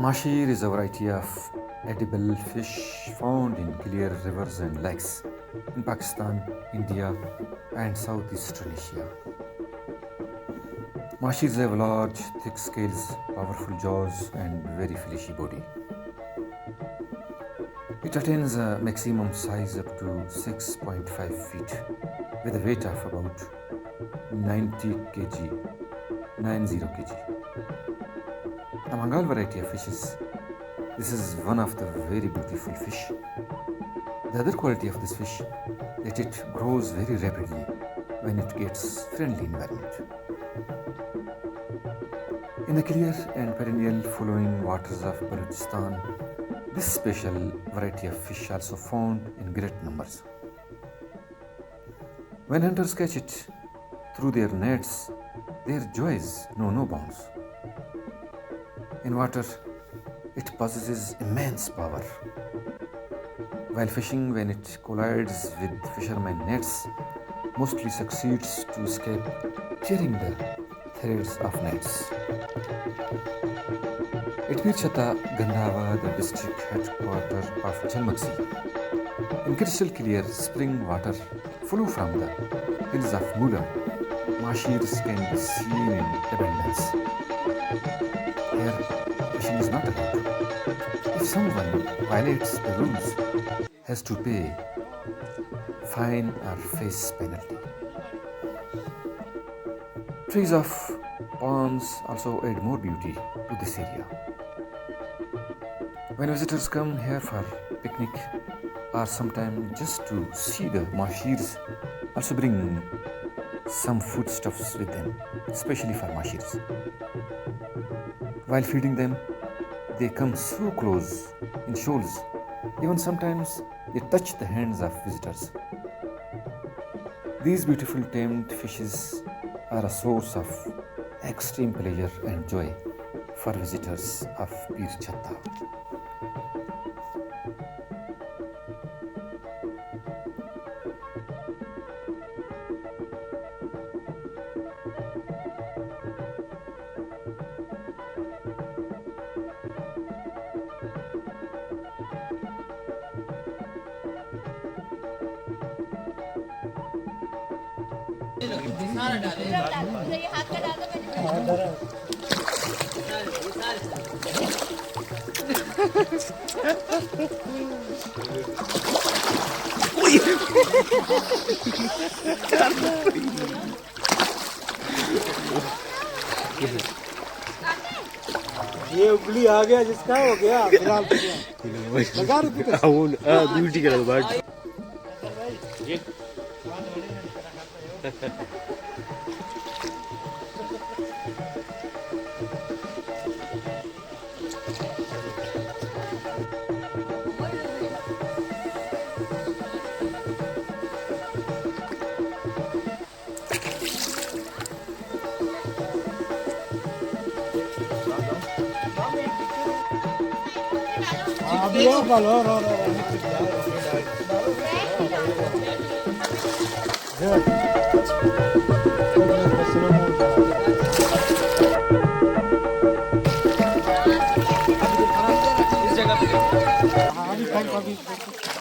Masheer is a variety of edible fish found in clear rivers and lakes in Pakistan, India, and Southeastern Asia. Masheers have large, thick scales, powerful jaws, and very fleshy body. It attains a maximum size up to 6.5 feet with a weight of about 90 kg. Among all variety of fishes, this is one of the very beautiful fish. The other quality of this fish that it grows very rapidly when it gets friendly environment. In the clear and perennial flowing waters of Balochitan, this special variety of fish also found in great numbers. When hunters catch it through their nets, their joys know no bounds. In water, it possesses immense power. While fishing, when it collides with fishermen nets, mostly succeeds to escape, tearing the threads of nets. It meets Chattaha Gandawah, the district headquarters of Jahl Magsi. In crystal clear spring water flow from the hills of Mula, Masheers can be seen in abundance. Here, fishing is not allowed. If someone violates the rules, has to pay fine or face penalty. Trees of palms also add more beauty to this area. When visitors come here for picnic or sometimes just to see the Masheers, also bring some foodstuffs with them, especially for Masheers. While feeding them, they come so close in shoals, even sometimes they touch the hands of visitors. These beautiful tamed fishes are a source of extreme pleasure and joy for visitors of Pir Chattaha. ये उंगली आ गया जिसका हो गया फिलहाल लगा duty करा बाट अभी वो बोलो रो इस जगह पे